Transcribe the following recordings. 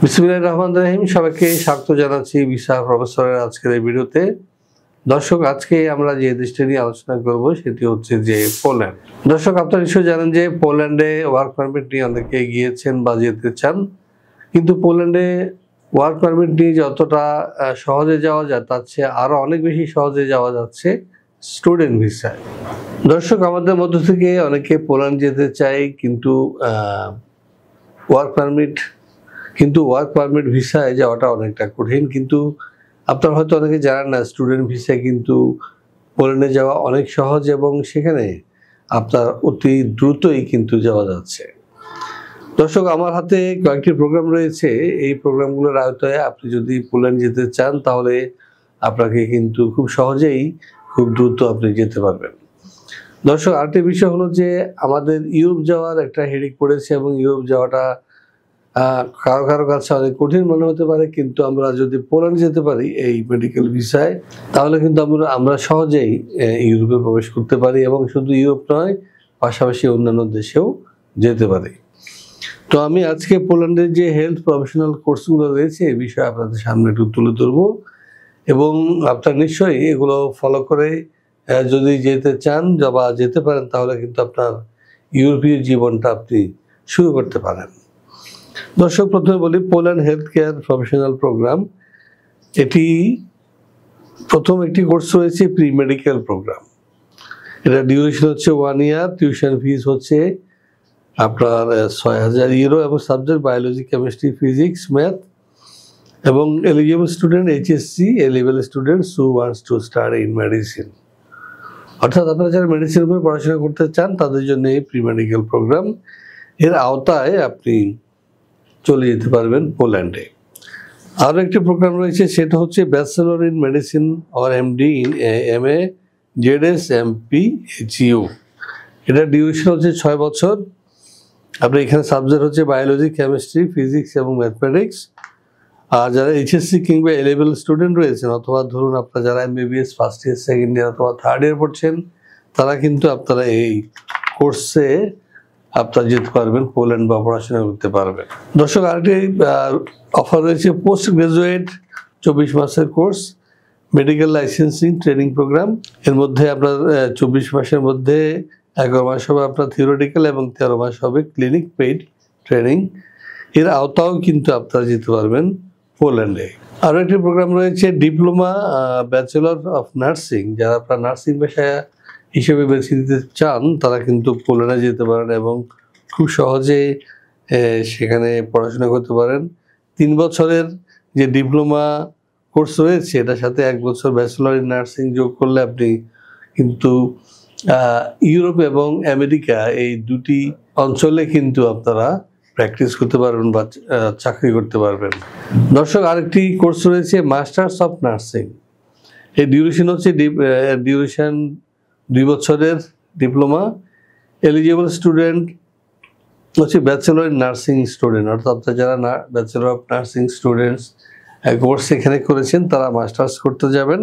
বিসমিল্লাহির রহমানির রহিম। সবাইকে স্বাগত জানাচ্ছি ভিসা প্রফেসরের আজকের এই ভিডিওতে। দর্শক, আজকে আমরা যে দেশটি নিয়ে আলোচনা করব সেটি হচ্ছে যে পোল্যান্ড। দর্শক, আপনারা নিশ্চয়ই জানেন যে পোল্যান্ডে ওয়ার্ক পারমিট নিয়ে অনেকে গিয়েছেন বা যেতে চান, কিন্তু পোল্যান্ডে ওয়ার্ক পারমিট নিয়ে যতটা সহজে যাওয়া যায় তার চেয়ে আরও অনেক বেশি সহজে যাওয়া যাচ্ছে স্টুডেন্ট ভিসায়। দর্শক, আমাদের মধ্য থেকে অনেকে পোল্যান্ড যেতে চায়, কিন্তু ওয়ার্ক পারমিট ভিসায় যাওয়াটা অনেকটা কঠিন। কিন্তু আপনারা হয়তো অনেকে জানেন না, স্টুডেন্ট ভিসায় কিন্তু পোল্যান্ডে যাওয়া অনেক সহজ এবং সেখানে আপনার অতি দ্রুতই কিন্তু যাওয়া যাচ্ছে। দর্শক, আমার হাতে কয়েকটি প্রোগ্রাম রয়েছে। এই প্রোগ্রামগুলোর আওতায় আপনি যদি পোল্যান্ড যেতে চান তাহলে আপনাকে কিন্তু খুব সহজেই খুব দ্রুত আপনি যেতে পারবেন। দর্শক, আরেকটি বিষয় হলো যে আমাদের ইউরোপ যাওয়ার একটা হেডেক পড়েছে এবং ইউরোপ যাওয়াটা কারো কারো কাছে অনেক কঠিন মনে হতে পারে, কিন্তু আমরা যদি পোল্যান্ড যেতে পারি এই মেডিকেল ভিসায় তাহলে কিন্তু আমরা সহজেই ইউরোপে প্রবেশ করতে পারি এবং শুধু ইউরোপ নয়, পাশাপাশি অন্যান্য দেশেও যেতে পারি। তো আমি আজকে পোল্যান্ডের যে হেলথ প্রফেশনাল কোর্সগুলো রয়েছে এই বিষয়ে আপনাদের সামনে একটু তুলে ধরবো এবং আপনারা নিশ্চয়ই এগুলো ফলো করে যদি যেতে চান বা যেতে পারেন তাহলে কিন্তু আপনার ইউরোপীয় জীবনটা আপনি শুরু করতে পারেন। দর্শক, প্রথমে বলি Poland health care professional program. এটি প্রথম একটি কোর্স রয়েছে প্রি মেডিকেল প্রোগ্রাম। এটা ডিউরেশন হচ্ছে 1 ইয়ার, টিউশন ফিস হচ্ছে আপনার 6,000 ইউরো এবং subject biology, chemistry, physics, math এবং eligible student HSC A level students who wants to study in medicine. অর্থাৎ আপনারা যারা মেডিসিনের উপরে পড়াশোনা করতে চান তাদের জন্য এই প্রি মেডিকেল প্রোগ্রাম। এর আওতায় আপনি চলে যেতে পারবেন পোল্যান্ডে। আরও একটি প্রোগ্রাম রয়েছে, সেটা হচ্ছে bachelor in medicine or MD in MA ZS MP HU. এটা ডিউরেশন হচ্ছে 6 বছর। আপনি এখানে সাবজেক্ট হচ্ছে বায়োলজি, কেমিস্ট্রি, ফিজিক্স এবং ম্যাথমেটিক্স। আর যারা এইচএসসি কিংবা এ লেভেল স্টুডেন্ট রয়েছেন, অথবা ধরুন আপনারা যারা MBBS first year, second year অথবা থার্ড ইয়ার পড়ছেন, তারা কিন্তু আপনারা এই কোর্সে আপনারা যেতে পারবেন, পোল্যান্ড বা পড়াশোনা করতে পারবেন। দর্শক, আরেকটি অফার রয়েছে পোস্ট গ্রাজুয়েট 24 মাসের course medical licensing training program. এর মধ্যে আপনার 24 মাসের মধ্যে 11 মাস হবে আপনার থিওরিটিক্যাল এবং 13 মাস হবে ক্লিনিক পেইড ট্রেনিং। এর আওতাও কিন্তু আপনারা যেতে পারবেন পোল্যান্ডে। আরও একটি প্রোগ্রাম রয়েছে ডিপ্লোমা ব্যাচেলর অফ নার্সিং। যারা আপনার নার্সিং পেশায় হিসেবে বেছে দিতে চান তারা কিন্তু পোল্যান্ডে যেতে পারেন এবং খুব সহজে সেখানে পড়াশোনা করতে পারেন। 3 বছরের যে ডিপ্লোমা কোর্স রয়েছে এটার সাথে 1 বছর ব্যাচেলর ইন নার্সিং যোগ করলে আপনি কিন্তু ইউরোপ এবং আমেরিকা এই দুটি অঞ্চলে কিন্তু আপনারা প্র্যাকটিস করতে পারবেন বা চাকরি করতে পারবেন। দর্শক, আরেকটি কোর্স রয়েছে মাস্টার্স অফ নার্সিং। এই ডিউরেশন হচ্ছে 2 বছরের ডিপ্লোমা। এলিজিবল স্টুডেন্ট হচ্ছে ব্যাচেলর ইন নার্সিং স্টুডেন্ট, অর্থাৎ যারা bachelor of nursing students course এখানে করেছেন তারা মাস্টার্স করতে যাবেন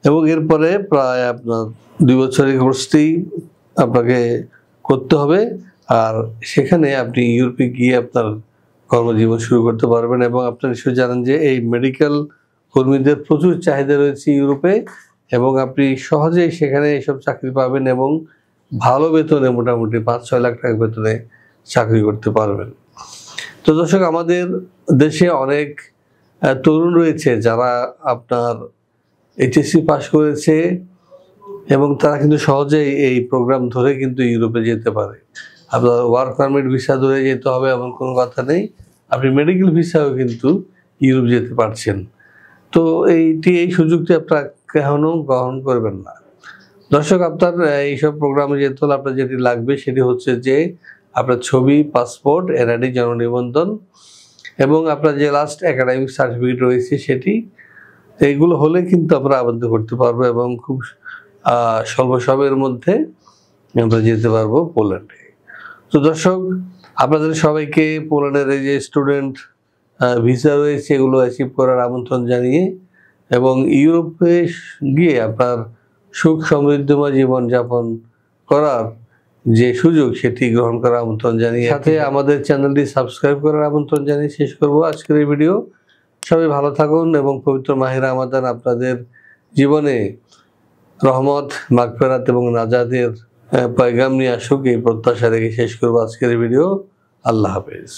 এবং এরপরে প্রায় আপনার 2 বছরের কোর্সটি আপনাকে করতে হবে। আর সেখানে আপনি ইউরোপে গিয়ে আপনার কর্মজীবন শুরু করতে পারবেন এবং আপনারা নিশ্চয়ই জানেন যে এই মেডিকেল কর্মীদের প্রচুর চাহিদা রয়েছে ইউরোপে এবং আপনি সহজেই সেখানে এইসব চাকরি পাবেন এবং ভালো বেতনে, মোটামুটি 5-6 লাখ টাকা বেতনে চাকরি করতে পারবেন। তো দর্শক, আমাদের দেশে অনেক তরুণ রয়েছে যারা আপনার এইচএসসি পাস করেছে এবং তারা কিন্তু সহজেই এই প্রোগ্রাম ধরে কিন্তু ইউরোপে যেতে পারে। আপনার ওয়ার্ক পারমিট ভিসা ধরে যেতে হবে এমন কোনো কথা নেই, আপনি মেডিকেল ভিসাও কিন্তু ইউরোপ যেতে পারছেন। তো এই সুযোগটি আপনারা কেন গ্রহণ করবেন না? দর্শক, আপনার এইসব প্রোগ্রামে যেতে হলে আপনার যেটি লাগবে সেটি হচ্ছে যে আপনার ছবি, পাসপোর্ট, এনআইডি, জন্ম নিবন্ধন এবং আপনার যে লাস্ট একাডেমিক সার্টিফিকেট রয়েছে সেটি। এইগুলো হলে কিন্তু আমরা আবেদন করতে পারবো এবং খুব স্বল্প সময়ের মধ্যে আমরা যেতে পারবো পোল্যান্ডে। তো দর্শক, আপনাদের সবাইকে পোল্যান্ডের এই যে স্টুডেন্ট ভিসা রয়েছে এগুলো অ্যাচিভ করার আমন্ত্রণ জানিয়ে এবং ইউরোপে গিয়ে আপনার সুখ সমৃদ্ধময় জীবনযাপন করার যে সুযোগ সেটি গ্রহণ করার আমন্ত্রণ জানিয়ে সাথে আমাদের চ্যানেলটি সাবস্ক্রাইব করার আমন্ত্রণ জানিয়ে শেষ করব আজকের এই ভিডিও। সবাই ভালো থাকুন এবং পবিত্র মাহে রমাদান আপনাদের জীবনে রহমত, মাগফিরাত এবং নাজাতের পয়গাম নিয়ে আসুক, এই প্রত্যাশা রেখে শেষ করবো আজকের এই ভিডিও। আল্লাহ হাফেজ।